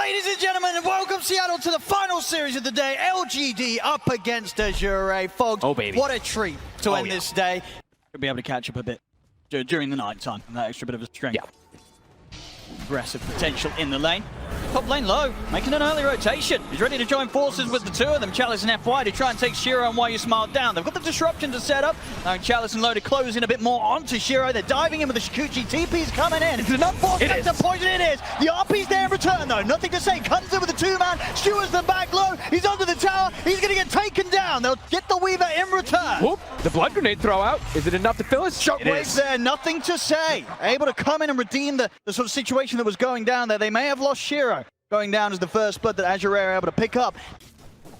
Ladies and gentlemen, and welcome Seattle to the final series of the day. LGD up against Azure. Fogs, oh baby, what a treat to end this day. We'll be able to catch up a bit during the night time, and that extra bit of a strength. Yeah. Aggressive potential in the lane. Top lane low, making an early rotation. He's ready to join forces with the two of them, Chalice and FY, to try and take Shiro and Why You Smile down. They've got the disruption to set up. Now Chalice and Low to close in a bit more onto Shiro. They're diving in with the Shikuchi. TP's coming in. It's enough force to poison. It is. The RP's there in return though. Nothing to say. Comes in with a two-man. Stewards the back low. He's under the tower. He's going to get taken down. They'll get the Weaver in return. Whoop. The blood grenade throw out. Is it enough to fill us? Shockwave's there. Nothing to say. Able to come in and redeem the sort of situation that was going down there. They may have lost Shiro. Going down as the first blood that Azure are able to pick up.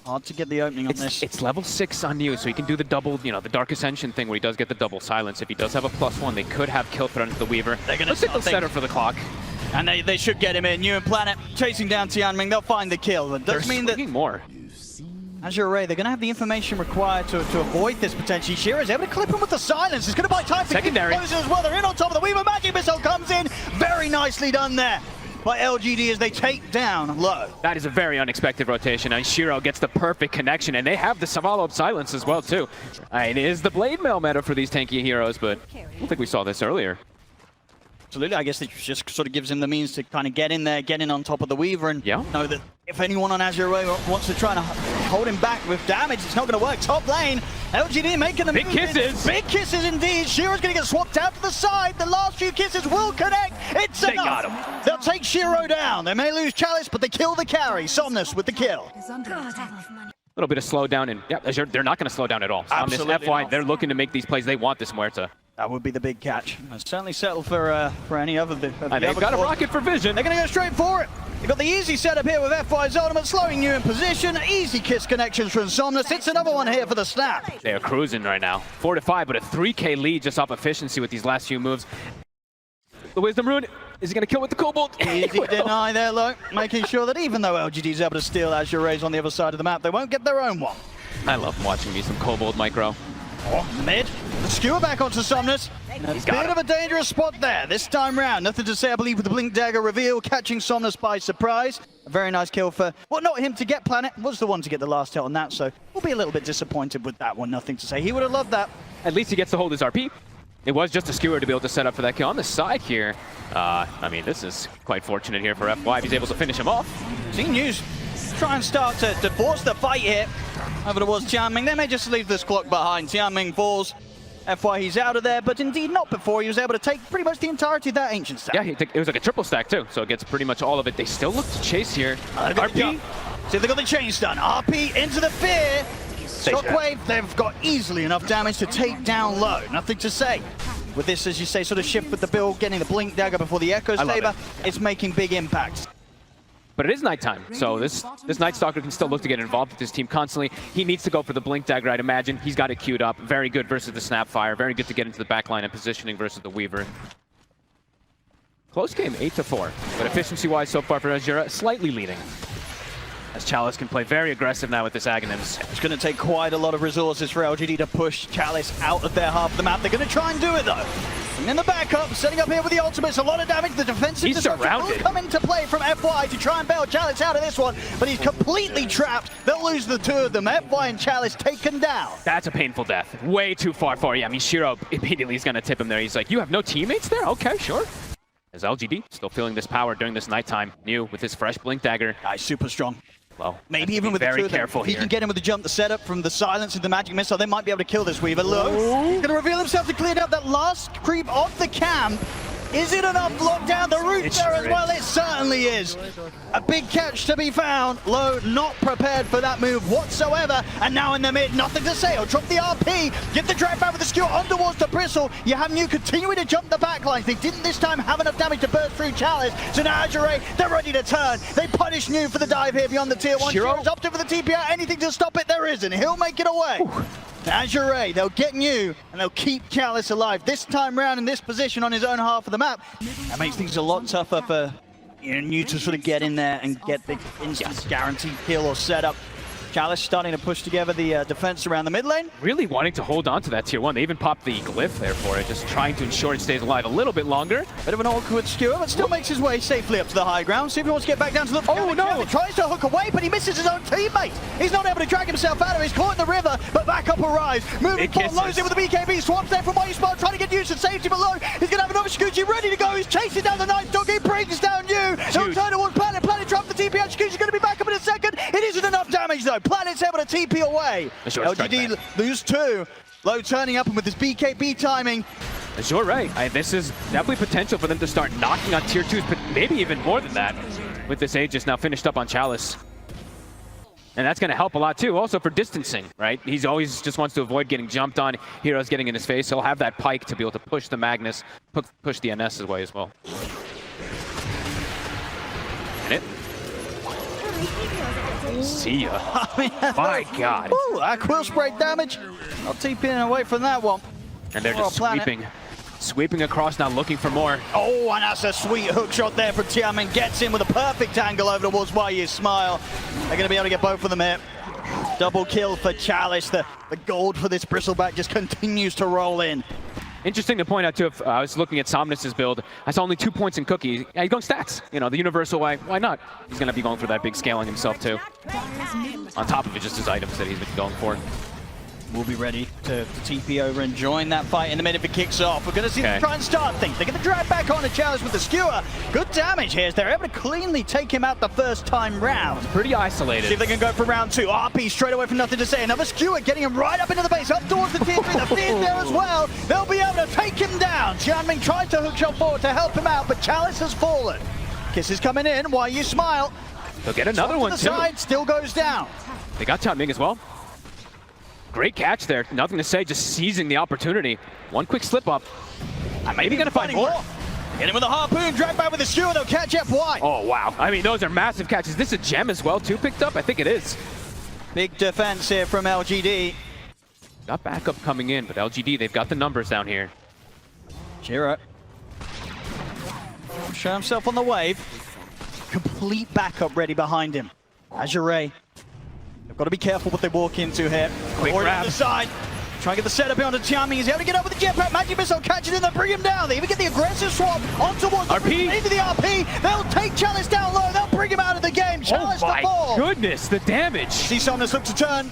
Hard to get the opening on this. It's level 6 on you, so he can do the double, you know, the Dark Ascension thing where he does get the double silence. If he does have a +1, they could have kill threat into the Weaver. They're going to set her for the clock. And they should get him in. New and Planet chasing down Tianming. They'll find the kill. It does mean that more. Azure, they're going to have the information required to avoid this potentially. Shiro's able to clip him with the silence. It's going to buy time for secondary as well. They're in on top of the Weaver. Magic Missile comes in. Very nicely done there by LGD as they take down Low. That is a very unexpected rotation, and Shiro gets the perfect connection, and they have the follow-up silence as well, too. It is the Blade Mail meta for these tanky heroes, but I don't think we saw this earlier. Absolutely, I guess it just sort of gives him the means to kind of get in there, get in on top of the Weaver, and know that if anyone on Azure wants to try to hold him back with damage, it's not going to work. Top lane, LGD making the big kisses. Big kisses indeed. Shiro's going to get swapped out to the side. The last few kisses will connect. It's enough. Got him. They'll take Shiro down. They may lose Chalice, but they kill the carry. Somnus with the kill. A little bit of slowdown, and Azure, they're not going to slow down at all. Somnus, FY, they're looking to make these plays. They want this Muerta. That would be the big catch. I'd certainly settle for any other. They've got a rocket for vision. They're going to go straight for it. They've got the easy setup here with FY's ultimate, slowing you in position. Easy kiss connections from Somnus. It's another one here for the snap. They are cruising right now. 4-5, but a 3K lead just off efficiency with these last few moves. The Wisdom Rune, is he going to kill with the Cobalt? Easy deny there, look. Making sure that even though LGD's able to steal Azure Rays on the other side of the map, they won't get their own one. I love watching me some Cobalt micro. Oh, mid. The skewer back onto Somnus. A bit of a dangerous spot there this time round. Nothing to say, I believe, with the Blink Dagger reveal, catching Somnus by surprise. A very nice kill for, well, not him to get Planet, was the one to get the last hit on that, so we'll be a little bit disappointed with that one. Nothing to say. He would have loved that. At least he gets to hold his RP. It was just a skewer to be able to set up for that kill. On the side here, I mean, this is quite fortunate here for FY. He's able to finish him off. Seeing News try and start to force the fight here over towards Tianming. They may just leave this clock behind. Tianming falls. FY, he's out of there, but indeed not before he was able to take pretty much the entirety of that ancient stack. Yeah, it was like a triple stack too, so it gets pretty much all of it. They still look to chase here. RP. See if they got the chain stun. RP into the fear. Shockwave, they've got easily enough damage to take down Low. Nothing to say. With this, as you say, sort of shift with the build, getting the Blink Dagger before the Echo Saber, it's making big impacts. But it is nighttime, so this Night Stalker can still look to get involved with his team constantly. He needs to go for the Blink Dagger, I'd imagine. He's got it queued up. Very good versus the Snapfire. Very good to get into the backline and positioning versus the Weaver. Close game, 8-4. But efficiency-wise so far for Azure, slightly leading. As Chalice can play very aggressive now with this Aghanims. It's going to take quite a lot of resources for LGD to push Chalice out of their half of the map. They're going to try and do it though. And in the backup, setting up here with the ultimates, a lot of damage. The defensive disruption will come into play from FY to try and bail Chalice out of this one, but he's completely trapped. They'll lose the two of them. FY and Chalice taken down. That's a painful death. Way too far for you. I mean, Shiro immediately is going to tip him there. He's like, you have no teammates there? Okay, sure. As LGD still feeling this power during this nighttime. New with his fresh Blink Dagger. He's super strong. Well, maybe even with very the two careful of them. If here. he can get him with the jump, the setup from the silence of the Magic Missile, they might be able to kill this Weaver. Low, he's going to reveal himself to clear out that last creep of the camp. Is it enough? Lock down the root there as well. It certainly is. A big catch to be found. Low not prepared for that move whatsoever. And now in the mid, nothing to say. He'll drop the RP, get the drag back with the skewer underwards to Bristle. You have New continuing to jump the backlines. They didn't this time have enough damage to burst through Chalice. So now Azure, they're ready to turn. They punish New for the dive here beyond the tier 1. Shiro's opted for the TPR. Anything to stop it, there isn't. He'll make it away. Azure, they'll get New and they'll keep Chalice alive. This time round in this position on his own half of the map. That makes things a lot tougher for New to sort of get in there and get the instant guaranteed kill or setup. Chalice starting to push together the defense around the mid lane. Really wanting to hold on to that tier 1. They even popped the glyph there for it, just trying to ensure it stays alive a little bit longer. Bit of an awkward skewer, but still makes his way safely up to the high ground. See if he wants to get back down to the... Oh, no! He tries to hook away, but he misses his own teammate. He's not able to drag himself out of it. He's caught in the river, but back up arrives. Moving forward, loads in with the BKB. Swaps there from White Spot, trying to get use of safety below. He's going to have another Shukuchi ready to go. He's chasing down the Ninth Dog. He brings down you. He'll turn towards Planet. Planet drops the TP out. Shukuchi's going to be back up in a second. It isn't enough damage, though. Planet's able to TP away. LGD lose 2. Low turning up and with his BKB timing. Azure right. This is definitely potential for them to start knocking on tier 2s, but maybe even more than that with this Aegis now finished up on Chalice. And that's going to help a lot too, also for distancing, right? He's always just wants to avoid getting jumped on, heroes getting in his face. He'll have that pike to be able to push the Magnus, push the NS away as well. And it. See ya. My God. Ooh, that quill spray damage. Not TPing away from that one. And they're just sweeping across now, looking for more. Oh, and that's a sweet hook shot there from Tianmin. Gets in with a perfect angle over towards Why You Smile. They're going to be able to get both of them here. Double kill for Chalice. The gold for this bristleback just continues to roll in. Interesting to point out too, if I was looking at Somnus' build, I saw only 2 points in Cookie. Yeah, he's going stats. You know, the universal way, why not? He's going to be going for that big scaling himself too. On top of it, just his items that he's been going for. We'll be ready to TP over and join that fight in the minute if it kicks off. We're going to see them try and start things. They're going to drag back on the Chalice with the skewer. Good damage here as they're able to cleanly take him out the first time round. Pretty isolated. See if they can go for round 2. RP straight away from Nothing to Say. Another skewer getting him right up into the base, up towards the tier 3. The fear's there as well. They'll be able to take him down. Tianmin tried to hook shot forward to help him out, but Chalice has fallen. Kisses coming in. Why You Smile. They'll get another one to the too. Side, still goes down. They got Tianmin as well. Great catch there. Nothing to Say, just seizing the opportunity. One quick slip up. Maybe gonna find more. Hit him with a harpoon, drag back with a skewer, they'll catch FY. Oh, wow. I mean, those are massive catches. This is a gem as well, too, picked up? I think it is. Big defense here from LGD. Got backup coming in, but LGD, they've got the numbers down here. Shiro. Show himself on the wave. Complete backup ready behind him. Azure. They've got to be careful what they walk into here. Quick grab. On the side. Try and get the setup here onto Tianmin. He's able to get up with the jetpack. Magic Missile catches him. They'll bring him down. They even get the aggressive swap on towards the RP. into the RP. They'll take Chalice down low. They'll bring him out of the game. Chalice oh the ball. my goodness, the damage. See Somnus look to turn.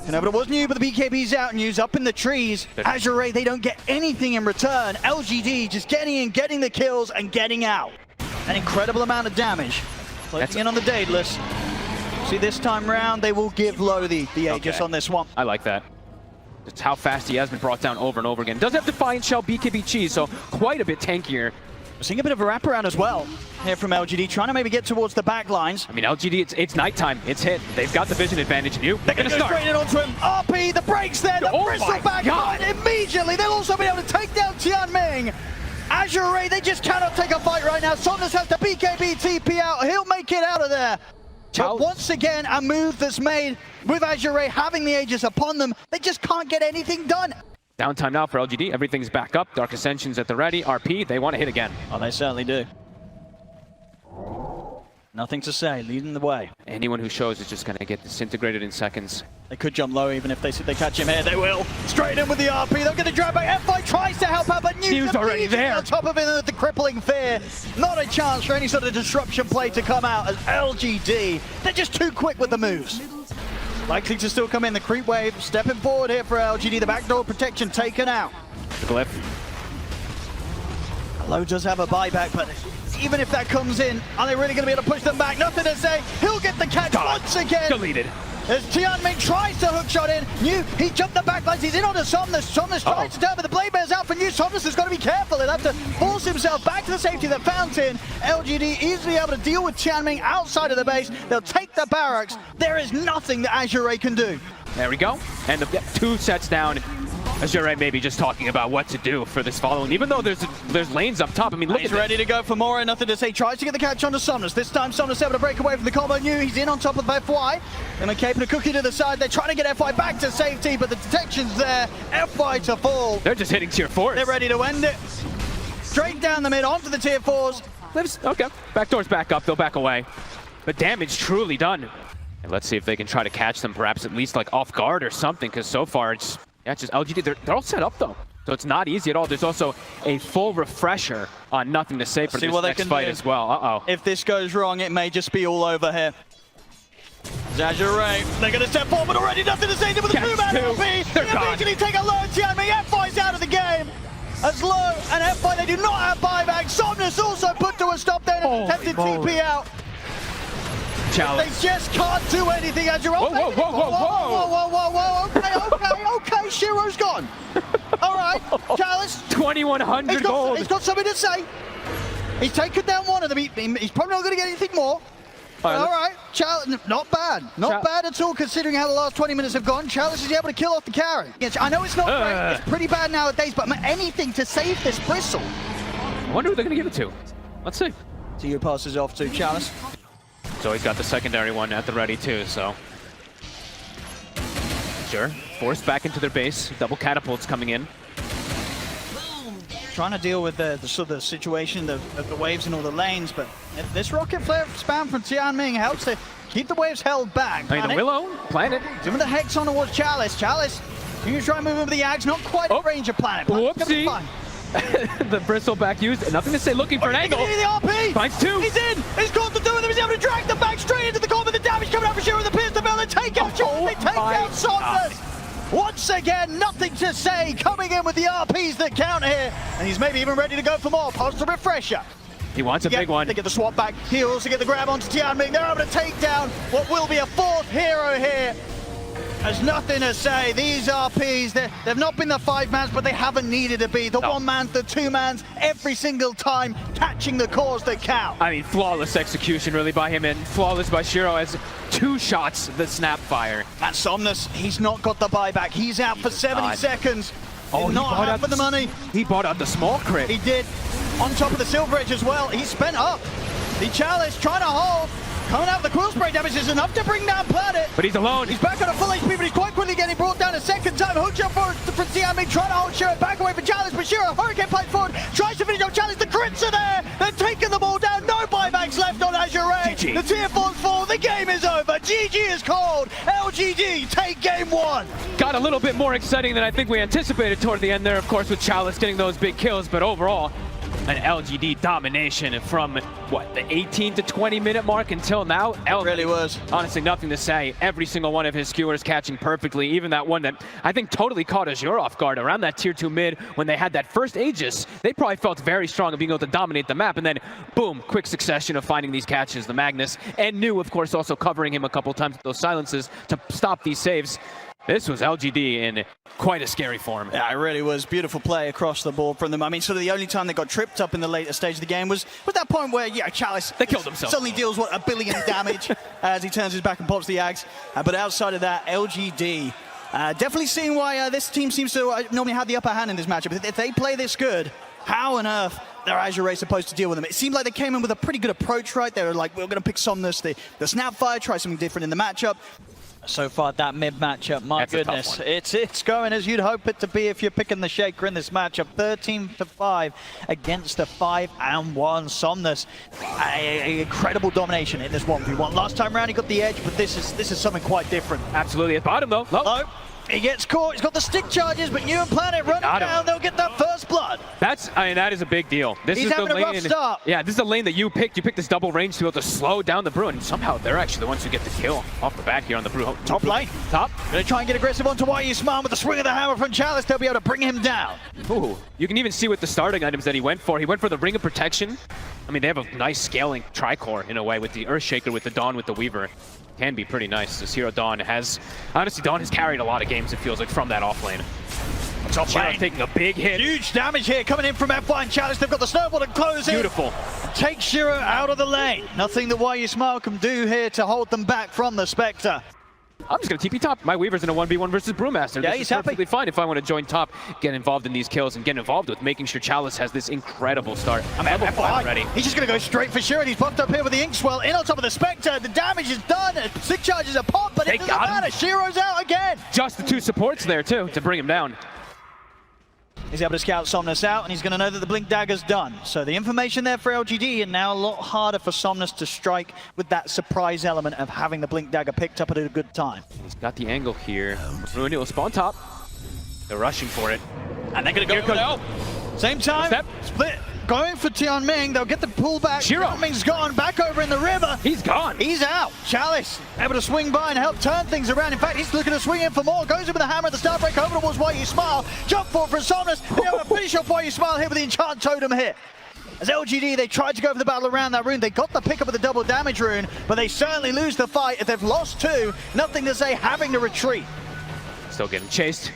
No, but it wasn't you, but the BKB's out and used up in the trees. Azure, they don't get anything in return. LGD just getting in, getting the kills, and getting out. An incredible amount of damage. Closing in on the Daedalus. See, this time round, they will give low the Aegis on this one. I like that. It's how fast he has been brought down over and over again. Does have Defiant Shell, BKB Cheese, so quite a bit tankier. We're seeing a bit of a wraparound as well here from LGD, trying to maybe get towards the back lines. I mean, LGD, it's nighttime. It's hit. They've got the vision advantage in you. They're going to go straight in onto him. RP, the brakes there, the bristleback line immediately. They'll also be able to take down Tianmin. Azure, they just cannot take a fight right now. Somnus has the BKB TP out. He'll make it out of there. But once again, a move that's made with Azure having the Aegis upon them, they just can't get anything done. Downtime now for LGD. Everything's back up. Dark Ascension's at the ready. RP, they want to hit again. Oh, they certainly do. Nothing to say, leading the way. Anyone who shows is just going to get disintegrated in seconds. They could jump low even if they catch him here. They will. Straight in with the RP. They're going to drive back. FI tries to help out, but New's already there. On top of it with the crippling fear. Not a chance for any sort of disruption play to come out as LGD. They're just too quick with the moves. Likely to still come in. The creep wave stepping forward here for LGD. The backdoor protection taken out. The glyph. Low does have a buyback, but even if that comes in, are they really going to be able to push them back? Nothing to say. He'll get the catch once again. Deleted. As Tianmin tries to hook shot in. New, he jumped the back lines. He's in onto Somnus. Somnus tries to turn, but the blade bear's out for New. Somnus has got to be careful. He'll have to force himself back to the safety of the fountain. LGD easily able to deal with Tianmin outside of the base. They'll take the barracks. There is nothing that Azure can do. There we go. And the 2 sets down. Azure maybe just talking about what to do for this following, even though there's lanes up top. I mean, look he's at ready to go for more and Nothing to Say. Tries to get the catch onto Somnus. This time Somnus able to break away from the combo. New, he's in on top of FY. And caping a cookie to the side. They're trying to get FY back to safety, but the detection's there. FY to fall. They're just hitting tier 4s. They're ready to end it. Straight down the mid onto the tier 4s. Okay, backdoor's back up. They'll back away. But damage truly done. And let's see if they can try to catch them, perhaps at least like off guard or something, because so far it's just LGD. They're all set up though, so it's not easy at all. There's also a full refresher on Nothing to Say for this next fight as well. Uh-oh. If this goes wrong, it may just be all over here. Azure, they're going to step forward already. Nothing to Say with a 2-man LP. They're gone. Immediately take a low Tianming. F5's out of the game. As low and F5, they do not have buyback. Somnus also put to a stop there and attempted TP out. Chalice. They just can't do anything, Azure. Whoa, whoa, whoa, whoa, whoa. Okay, Shiro's gone. All right, Chalice. 2,100 gold. He's got something to say. He's taken down one of them. He's probably not going to get anything more. All right, Chalice, not bad. Not bad at all considering how the last 20 minutes have gone. Chalice is able to kill off the carry. I know it's not great. It's pretty bad nowadays, but anything to save this Bristle. I wonder who they're going to give it to. Let's see. TU passes off to Chalice. So he's got the secondary one at the ready too, so. Sure, forced back into their base. Double catapults coming in. Trying to deal with the sort of situation of the waves in all the lanes, but this rocket flare spam from Tianming helps to keep the waves held back. I mean, the Willow, Planet. Doing the Hex on towards Chalice. Chalice, you can try and move over the Ags, not quite in range of Planet. Whoopsie. The bristleback used, Nothing to Say, looking for an angle. The RP. Finds two. He's in. He's got to do with him. He's able to drag them back straight into the corner. The damage coming out for Shiro. The Pierce the Bell. They take out Shiro. They take out Somnus. Once again, Nothing to Say coming in with the RPs that count here. And he's maybe even ready to go for more. Pulse the refresher. He wants a big one. They get the swap back. He also get the grab onto Tianming. They're able to take down what will be a fourth hero here. There's Nothing to Say. These RPs, they've not been the 5-mans, but they haven't needed to be. The 1-mans, the 2-mans, every single time catching the cores that count. I mean, flawless execution really by him, and flawless by Shiro as 2 shots the Snapfire. And Somnus, he's not got the buyback. He's out for 70 seconds. Oh, he not half of the money. He bought out the small crit. He did. On top of the Silver Edge as well. He's spent up. The Chalice trying to hold. Coming out with the quill spray damage is enough to bring down Planet. But he's alone. He's back on a full HP, but he's quite quickly getting brought down a second time. Hook jump for Tianming, trying to hold Shiro back away from Chalice, but Shiro, Hurricane Pipe forward, tries to finish off Chalice. The crits are there. They're taking them all down. No buybacks left on Azure. GG. The tier 4's fall. The game is over. GG is called. LGD take game 1. Got a little bit more exciting than I think we anticipated toward the end there, of course, with Chalice getting those big kills, but overall, an LGD domination from, what, the 18 to 20 minute mark until now? It really was. Honestly, Nothing to Say. Every single one of his skewers catching perfectly, even that one that I think totally caught Azure off guard around that tier 2 mid when they had that first Aegis. They probably felt very strong of being able to dominate the map, and then boom, quick succession of finding these catches, the Magnus, and New, of course, also covering him a couple times with those silences to stop these saves. This was LGD in quite a scary form. Yeah, it really was. Beautiful play across the board from them. I mean, sort of the only time they got tripped up in the later stage of the game was that point where, yeah, Chalice they killed themselves. Suddenly deals, what, 1 billion damage as he turns his back and pops the Ags. But outside of that, LGD definitely seeing why this team seems to normally have the upper hand in this matchup. If they play this good, how on earth are Azure supposed to deal with them? It seemed like they came in with a pretty good approach, right? They were like, we're going to pick Somnus, the Snapfire, try something different in the matchup. So far, that mid matchup, my goodness, it's going as you'd hope it to be if you're picking the Shaker in this matchup. 13-5 against a 5-1 Somnus. Incredible domination in this 1v1. Last time around he got the edge, but this is something quite different. Absolutely, at bottom though. Low. He gets caught, he's got the stick charges, but New and Planet running down, they'll get that first blood. That is a big deal. He's having a rough start. Yeah, this is a lane that you picked. You picked this double range to be able to slow down the Brew, and somehow they're actually the ones who get the kill off the bat here on the Brew. Top lane. Top. Gonna try and get aggressive onto YuSmart with the swing of the hammer from Chalice. They'll be able to bring him down. Ooh, you can even see with the starting items that he went for. He went for the Ring of Protection. I mean, they have a nice scaling tricore in a way with the Earthshaker, with the Dawn, with the Weaver. Can be pretty nice. This hero Dawn has, honestly, Dawn has carried a lot of games, it feels like, from that off lane. Top lane taking a big hit. Huge damage here coming in from F1 and Chalice. They've got the snowball to close in. Beautiful. Take Shiro out of the lane. Nothing that YuSmart can do here to hold them back from the Spectre. I'm just going to TP top. My Weaver's in a 1v1 versus Brewmaster. Yeah, this is perfectly fine if I want to join top, get involved in these kills, and get involved with making sure Chalice has this incredible start. I'm level 5 already. He's just going to go straight for Shiro. He's buffed up here with the Inkswell in on top of the Spectre. The damage is done. Stick charges are popped, but it doesn't matter. Shiro's out again. Just the 2 supports there, too, to bring him down. He's able to scout Somnus out, and he's going to know that the Blink Dagger's done. So the information there for LGD, and now a lot harder for Somnus to strike with that surprise element of having the Blink Dagger picked up at a good time. He's got the angle here. Ruined will spawn top. They're rushing for it. And they're going to go now. Same time, Step. split. Going for Tianming, they'll get the pullback. Shiro. Tianming's gone, back over in the river. He's gone. He's out. Chalice able to swing by and help turn things around. In fact, he's looking to swing in for more. Goes in with the hammer at the start break over towards Why You Smile. Jump forward from Somnus. They're able to finish off Why You Smile here with the Enchant Totem hit. As LGD, they tried to go for the battle around that rune. They got the pick up of the double damage rune, but they certainly lose the fight. If they've lost two, NothingToSay having to retreat. Still getting chased.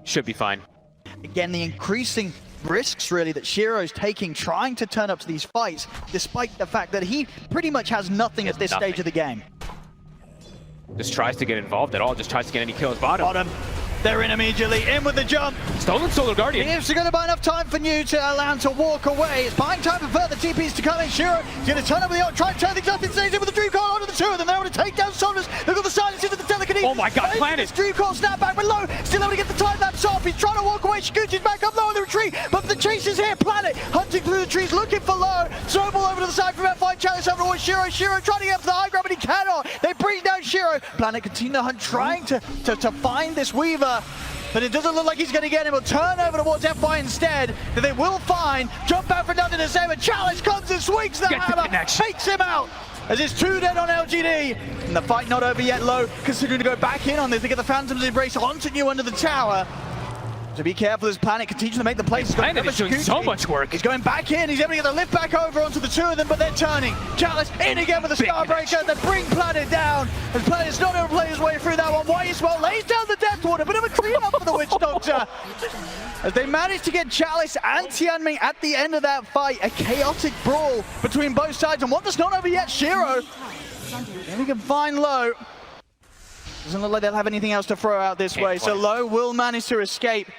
Should be fine. Again, the increasing risks really that Shiro's taking trying to turn up to these fights, despite the fact that he pretty much has nothing at this stage of the game. Just tries to get involved at all, just tries to get any kills. Bottom. They're in immediately, in with the jump. Stolen Solar Guardian. It's going to buy enough time for New to allow him to walk away. It's buying time for further TPs to come in. Shiro is going to turn up with the ult, try and turn things up. Instead, in with the Dream Call onto the two of them. They're able to take down Somnus. They've got the silence into the telekinesis. Oh my god, Planet! Dream Call snap back with low. Still able to get the time lapse off. He's trying to walk away. Scooches back up low in the retreat. But the chase is here. Planet hunting through the trees, looking for low. Snowball over to the side from F5. Chalice over towards Shiro. Shiro trying to get up to the high ground, but he cannot. They bring down Shiro. Planet continue to hunt, trying to find this Weaver. But it doesn't look like he's going to get him. He'll turn over towards FY instead. That they will find. Jump out for NothingToSay, but Chalice comes and swings the hammer. Takes him out. As it's 2 dead on LGD. And the fight not over yet, Low. Considering to go back in on this. They get the Phantom's Embrace onto New under the tower. So be careful as Planet continues to make the plays. Planet is doing so much work. He's going back in. He's able to get the lift back over onto the two of them, but they're turning. Chalice in again with the Starbreaker. They bring Planet down. As Planet's not able to play his way through that one. Why You Smile lays down the Death Water. Bit of a clean up for the Witch Doctor. As they manage to get Chalice and Tianming at the end of that fight. A chaotic brawl between both sides. And one that's not over yet, Shiro. If we can find Low. Doesn't look like they'll have anything else to throw out this way, so Low will manage to escape.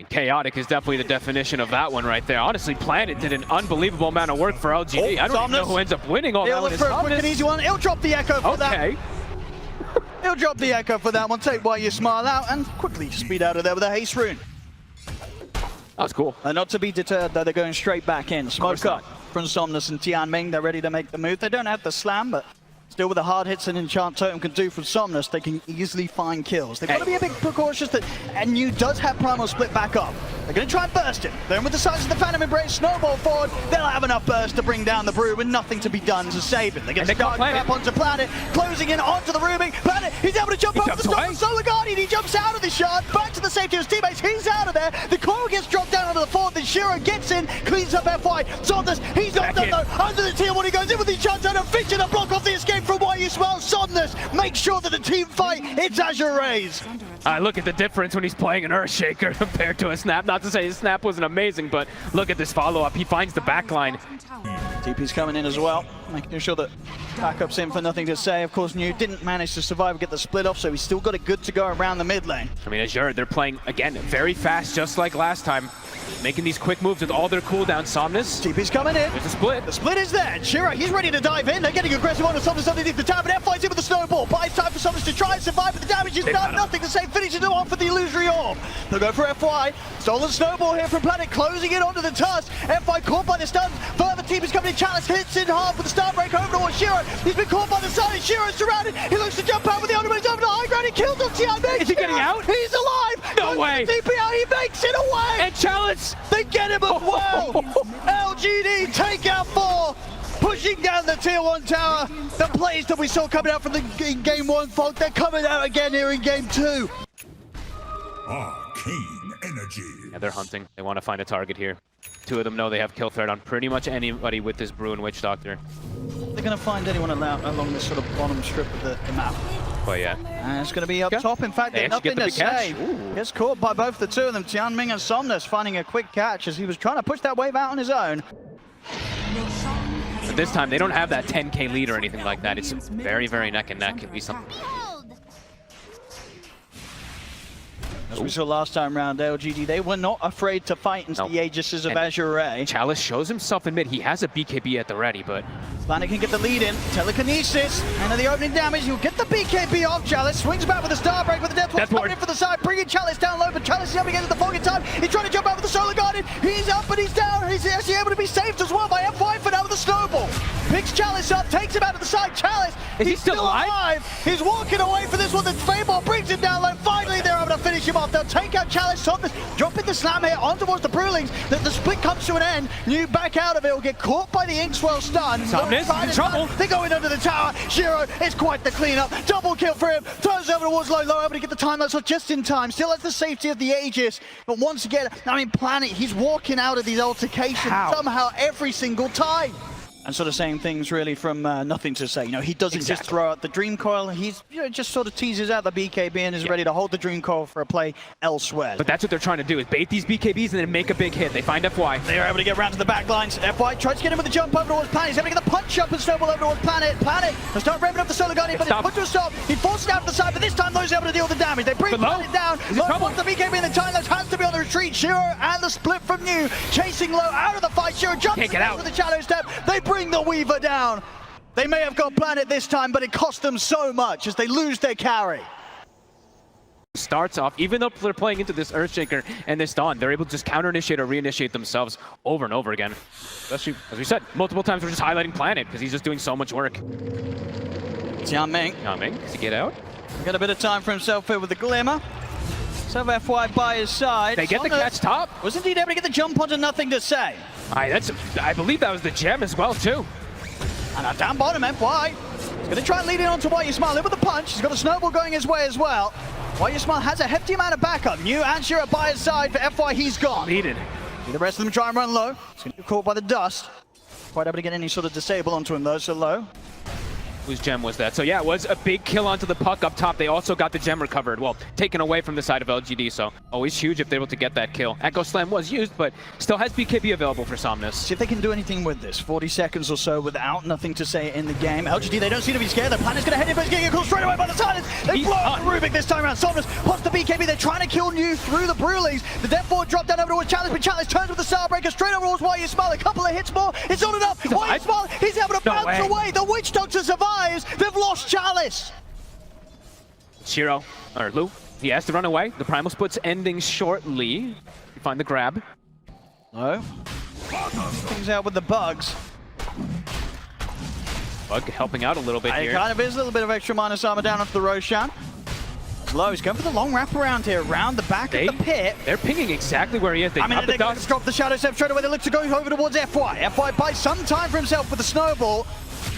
Chaotic is definitely the definition of that one right there. Honestly, Planet did an unbelievable amount of work for LGD. I don't even know who ends up winning all that one. He'll look for a quick and easy one. He'll drop the Echo for that. He'll drop the Echo for that one. Take Why You Smile out and quickly speed out of there with a haste rune. That was cool. And not to be deterred, though, they're going straight back in. Smoke up from Somnus and Tianming. They're ready to make the move. They don't have the slam, but still, with the hard hits an Enchant Totem can do from Somnus, they can easily find kills. They've got to be a bit precautious that New does have Primal Split back up. They're going to try and burst him. They're in with the size of the Phantom Embrace, snowball forward. They'll have enough burst to bring down the Brew with nothing to be done to save him. They get Star Trap onto Planet, closing in onto the Ruby. Planet, he's able to jump over the Storm Solar Guardian. He jumps out of the shard, back to the safety of his teammates. He's out of there. The coil gets dropped down onto the fourth, and Shiro gets in, cleans up FY. Somnus, he's not done though. Under the tier one, he goes in with the Enchant Totem, fixing to block off the escape from Why You Smile. Somnus, make sure that the team fight. It's Azure Rays. Look at the difference when he's playing an Earthshaker compared to a Snap. Not to say his Snap wasn't amazing, but look at this follow-up. He finds the backline. TP's coming in as well, making sure that backup's in for NothingToSay. Of course, New didn't manage to survive and get the split off, so he's still got it good to go around the mid lane. I mean, Azure, they're playing, again, very fast, just like last time. Making these quick moves with all their cooldowns. Somnus. TP's coming in. There's a split. The split is there. Shiro, he's ready to dive in. They're getting aggressive on Somnus underneath the tower, but F5's in with the snowball. Buys time for Somnus to try and survive, but the damage is done. NothingToSay finishes it off with the illusory orb. They'll go for FY. Stolen snowball here from Planet, closing it onto the tusk. FY caught by the stuns. Further team is coming in. Chalice hits in half with the Starbreak over towards Shiro. He's been caught by the sun, and Shiro's surrounded. He looks to jump out with the ultimate. He's over the high ground. He kills on Tianming. Is he getting out? He's alive. No way. TP out. He makes it away. And Chalice. They get him as well. LGD take out 4. Pushing down the tier 1 tower. The plays that we saw coming out from the game 1 fog, they're coming out again here in game 2. Arcane energy. Yeah, they're hunting. They want to find a target here. 2 of them know they have kill threat on pretty much anybody with this Brew and Witch Doctor. They're going to find anyone along this sort of bottom strip of the map. But yeah. And it's going to be up top. In fact, they nothing to say. Gets caught by both the two of them. Tianming and Somnus finding a quick catch as he was trying to push that wave out on his own. But this time, they don't have that 10k lead or anything like that. It's very, very neck and neck. At least As we saw last time around, LGD, they were not afraid to fight into the aegis of Azure. Chalice shows himself in mid. He has a BKB at the ready, but Planet can get the lead in. Telekinesis, and the opening damage. He'll get the BKB off. Chalice swings back with a star break with the death ward coming in for the side, bringing Chalice down low, but Chalice is able to get into the fog in time. He's trying to jump out with the Solar Guardian. He's up, but he's down. He's actually able to be saved as well by FY for now with the snowball. Picks Chalice up, takes him out to the side. Chalice, is he still alive? He's walking away for this one. The Fable brings him down low. Finally, they're able to finish him off. They'll take out Chalice, Somnus, dropping the slam here on towards the Brewlings. The split comes to an end. New back out of it. Will get caught by the Inkswell stun. Somnus in trouble. They're going under the tower. Shiro, it's quite the cleanup. Double kill for him. Turns over towards low, able to get the time lapse off just in time. Still has the safety of the Aegis. But once again, I mean, Planet, he's walking out of these altercations somehow every single time. And sort of saying things really from nothing to say. You know, he doesn't just throw out the Dream Coil. He's just sort of teases out the BKB and is ready to hold the Dream Coil for a play elsewhere. But that's what they're trying to do, is bait these BKBs and then make a big hit. They find FY. They're able to get around to the back lines. FY tries to get him with the jump over towards Planet. He's able to get the punch up and snowball over towards Planet. Planet will start revving up the Solar Guardian, but it's put to a stop. He forces it out to the side, but this time Lowe's able to deal with the damage. They bring Planet down. Lowe wants the BKB in the time. Lowe has to be on the retreat. Shiro and the split from New chasing Lowe out of the fight. Shiro jumps out with the shadow step. They bring the Weaver down. They may have got Planet this time, but it cost them so much as they lose their carry. Starts off, even though they're playing into this Earthshaker and this Dawn, they're able to just counter-initiate or reinitiate themselves over and over again. Especially, as we said, multiple times we're just highlighting Planet because he's just doing so much work. Jianming. Jianming, does he get out? Got a bit of time for himself here with the Glimmer. So FY by his side. They get the catch top. Was indeed able to get the jump onto Nothing to Say. I believe that was the gem as well, too. And now down bottom, FY. He's going to try and lead it on to Why You Smile. In with the punch. He's got a snowball going his way as well. Why You Smile has a hefty amount of backup. New and Shiro by his side. For FY, he's gone. Needed. The rest of them try and run low. He's going to get caught by the dust. Quite able to get any sort of disable onto him though, so low. Whose gem was that? So yeah, it was a big kill onto the puck up top. They also got the gem recovered. Well, taken away from the side of LGD, so always huge if they're able to get that kill. Echo Slam was used, but still has BKB available for Somnus. See if they can do anything with this. 40 seconds or so without Nothing to Say in the game. LGD, they don't seem to be scared. The Planet's going to head in, but he's getting a call straight away by the silence. They blow up the Rubik this time around. Somnus pops the BKB. They're trying to kill New through the Brewlings. The Death Ward dropped down over towards Chalice, but Chalice turns with the Starbreaker straight over towards Why You Smile. A couple of hits more. It's not enough. Why You Smile, he's able to bounce away. The Witch Doctor survives. They've lost Chalice. Shiro, or Lu, he has to run away. The Primal Split's ending shortly. You find the grab. No. Things out with the bugs. Bug helping out a little bit here. It kind of is a little bit of extra minus armor down onto the Roshan. Low, he's going for the long wraparound here, around the back of the pit. They're pinging exactly where he is. They they're going to drop the Shadow Step straight away. They look to go over towards FY. FY buys some time for himself with the snowball.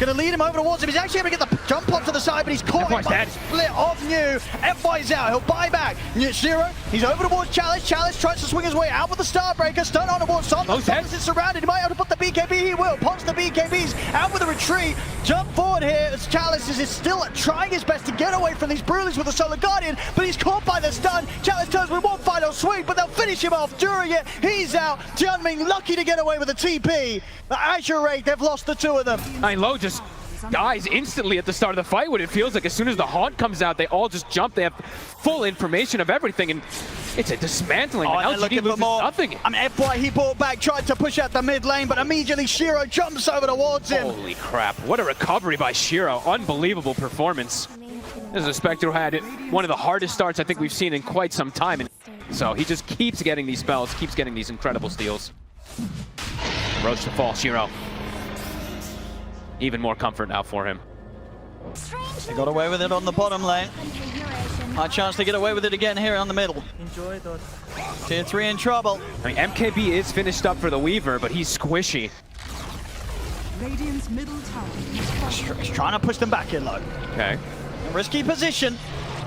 Going to lead him over towards him. He's actually able to get the jump onto the side, but he's caught by the split of New. FY's out. He'll buy back. Shiro, he's over towards Chalice. Chalice tries to swing his way out with the Starbreaker. Stun on towards Somnus. Somnus is surrounded. He might be able to put the BKB. He will. Punch the BKBs out with a retreat. Jump forward here as Chalice is still trying his best to get away from these Brewlings with the Solar Guardian, but he's caught by the stun. Chalice turns with one final swing, but they'll finish him off during it. He's out. Jianming lucky to get away with a TP. But Azure, they've lost the two of them. Low just dies instantly at the start of the fight. What it feels like, as soon as the Haunt comes out, they all just jump. They have full information of everything, and it's a dismantling. LGD loses nothing. I mean, FY, he brought back, tried to push out the mid lane, but immediately Shiro jumps over towards him. Holy crap, what a recovery by Shiro. Unbelievable performance. This is a Spectre who had one of the hardest starts I think we've seen in quite some time, and so he just keeps getting these spells, keeps getting these incredible steals. Roach to fall, Shiro. Even more comfort now for him. They got away with it on the bottom lane. High chance to get away with it again here on the middle. Enjoy those. Tier 3 in trouble. I mean, MKB is finished up for the Weaver, but he's squishy. Radiant's middle tower. He's trying to push them back in low. Okay. A risky position.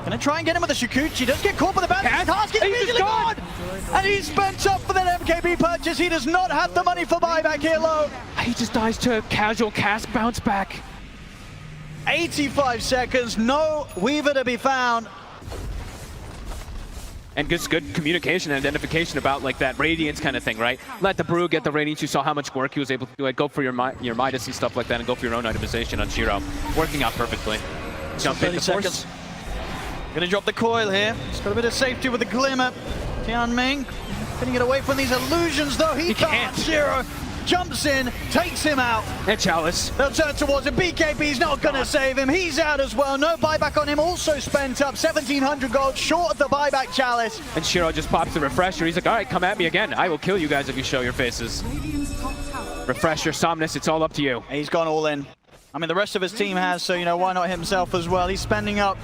Gonna try and get him with the Shikuchi. Does get caught by the bounce. Task is immediately gone! And he's spent up for that MKB purchase. He does not have the money for buyback here low. He just dies to a casual cast bounce back. 85 seconds, no Weaver to be found. And just good communication and identification about like that Radiance kind of thing, right? Let the Brew get the Radiance. You saw how much work he was able to do. It. Go for your Midas and stuff like that, and go for your own itemization on Shiro. Working out perfectly. Jump in the force. Gonna drop the coil here. It's got a bit of safety with the glimmer. Tianming couldn't get away from these illusions though. He can't. Shiro jumps in, takes him out. And Chalice. They'll turn towards him. BKB's not gonna save him. He's out as well. No buyback on him. Also spent up 1,700 gold short of the buyback Chalice. And Shiro just pops the refresher. He's like, all right, come at me again. I will kill you guys if you show your faces. Radiant's top tower. Refresher, Somnus, it's all up to you. He's gone all in. I mean, the rest of his team has, so, you know, why not himself as well? He's spending up,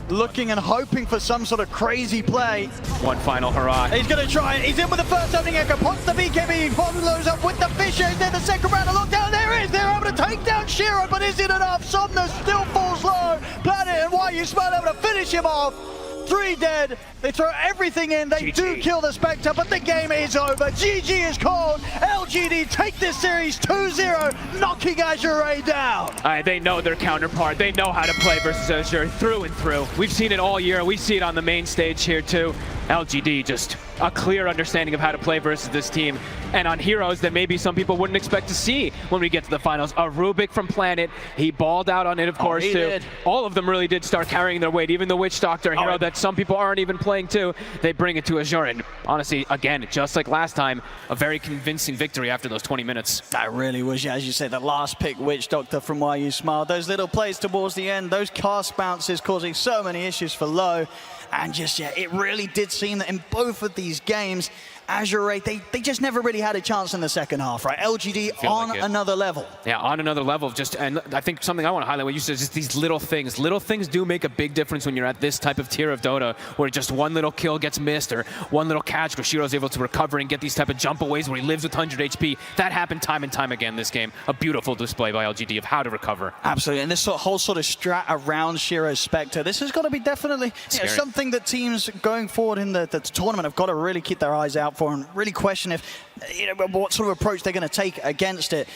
looking and hoping for some sort of crazy play. One final hurrah. He's going to try it. He's in with the first opening echo. Pops the BKB. Follows up with the Fisher. He's in the second round. A lockdown. There it is. They're able to take down Shiro, but is it enough? Somnus still falls low. Planet and Why You Smile able to finish him off. 3 dead. They throw everything in. They do kill the Spectre, but the game is over. GG is called. LGD take this series 2-0, knocking Azure down. They know their counterpart. They know how to play versus Azure through and through. We've seen it all year. We see it on the main stage here too. LGD just a clear understanding of how to play versus this team. And on heroes that maybe some people wouldn't expect to see when we get to the finals. A Rubik from Planet. He balled out on it, of course, too. Did. All of them really did start carrying their weight. Even the Witch Doctor, a hero that some people aren't even playing too. They bring it to Azure. And honestly, again, just like last time, a very convincing victory after those 20 minutes. That really was, as you say, the last pick Witch Doctor from Why You Smile. Those little plays towards the end, those cast bounces causing so many issues for Low. And just, yeah, it really did seem that in both of these games, Azure, they just never really had a chance in the second half, right? LGD on like another level. Yeah, on another level. And I think something I want to highlight what you said is just these little things. Little things do make a big difference when you're at this type of tier of Dota, where just one little kill gets missed or one little catch where Shiro's able to recover and get these type of jump aways where he lives with 100 HP. That happened time and time again this game. A beautiful display by LGD of how to recover. Absolutely, and this whole sort of strat around Shiro's Spectre, this has got to be definitely something that teams going forward in the tournament have got to really keep their eyes out for and really question if, what sort of approach they're going to take against it.